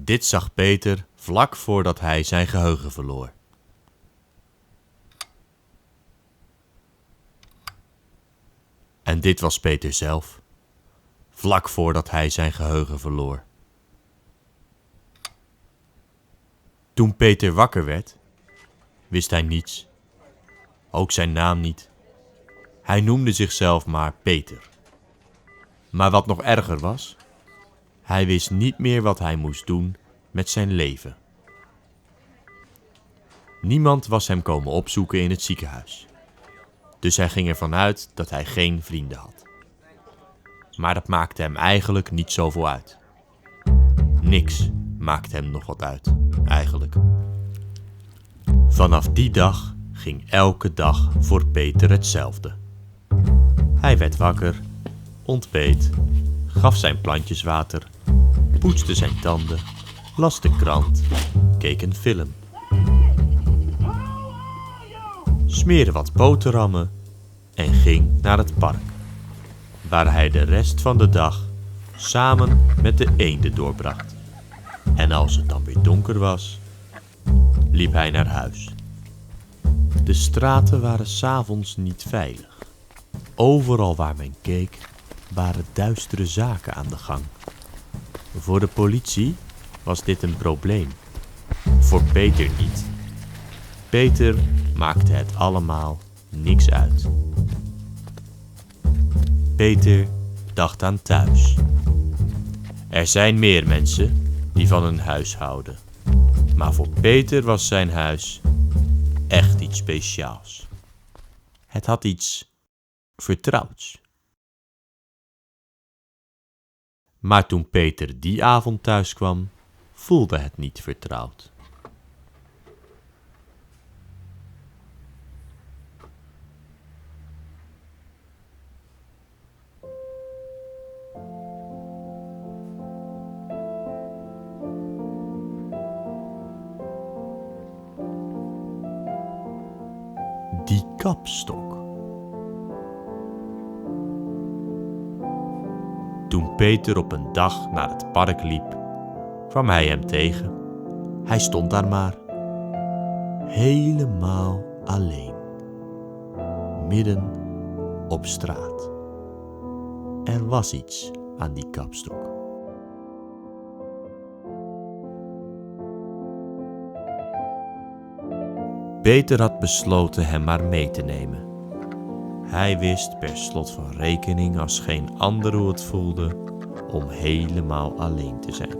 Dit zag Peter vlak voordat hij zijn geheugen verloor. En dit was Peter zelf, vlak voordat hij zijn geheugen verloor. Toen Peter wakker werd, wist hij niets, ook zijn naam niet. Hij noemde zichzelf maar Peter. Maar wat nog erger was, hij wist niet meer wat hij moest doen met zijn leven. Niemand was hem komen opzoeken in het ziekenhuis. Dus hij ging ervan uit dat hij geen vrienden had. Maar dat maakte hem eigenlijk niet zoveel uit. Niks maakte hem nog wat uit, eigenlijk. Vanaf die dag ging elke dag voor Peter hetzelfde. Hij werd wakker, ontbeet, gaf zijn plantjes water, poetste zijn tanden, las de krant, keek een film. Smeerde wat boterhammen en ging naar het park, waar hij de rest van de dag samen met de eenden doorbracht. En als het dan weer donker was, liep hij naar huis. De straten waren 's avonds niet veilig. Overal waar men keek, waren duistere zaken aan de gang. Voor de politie was dit een probleem. Voor Peter niet. Peter maakte het allemaal niks uit. Peter dacht aan thuis. Er zijn meer mensen die van hun huis houden. Maar voor Peter was zijn huis echt iets speciaals. Het had iets vertrouwds. Maar toen Peter die avond thuis kwam, voelde het niet vertrouwd. Die kapstok. Toen Peter op een dag naar het park liep, kwam hij hem tegen. Hij stond daar maar, helemaal alleen, midden op straat. Er was iets aan die kapstok. Peter had besloten hem maar mee te nemen. Hij wist per slot van rekening als geen ander hoe het voelde om helemaal alleen te zijn.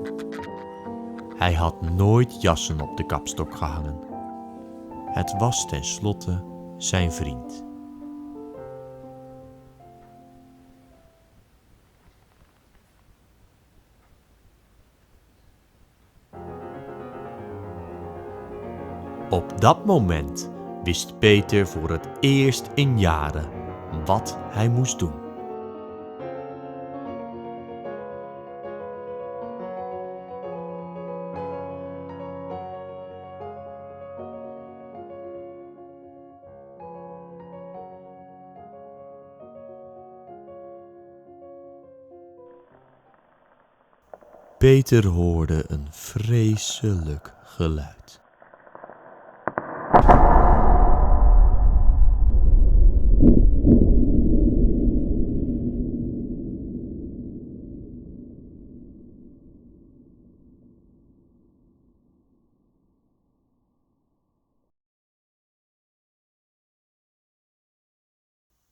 Hij had nooit jassen op de kapstok gehangen. Het was tenslotte zijn vriend. Op dat moment wist Peter voor het eerst in jaren wat hij moest doen. Peter hoorde een vreselijk geluid.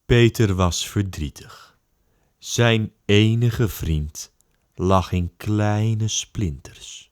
Peter was verdrietig. Zijn enige vriend lag in kleine splinters.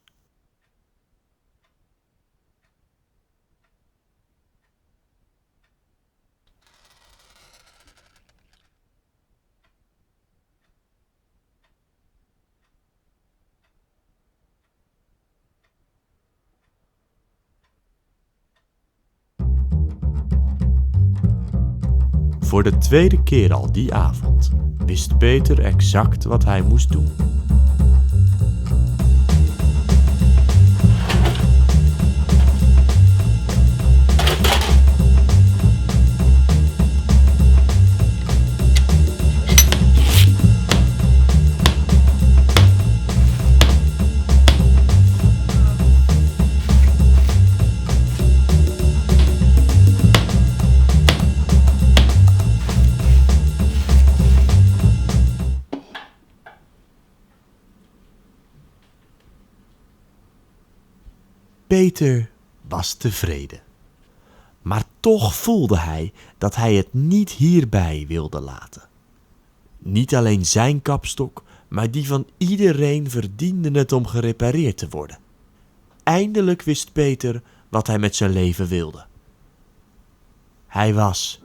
Voor de tweede keer al die avond wist Peter exact wat hij moest doen. Peter was tevreden. Maar toch voelde hij dat hij het niet hierbij wilde laten. Niet alleen zijn kapstok, maar die van iedereen verdiende het om gerepareerd te worden. Eindelijk wist Peter wat hij met zijn leven wilde. Hij was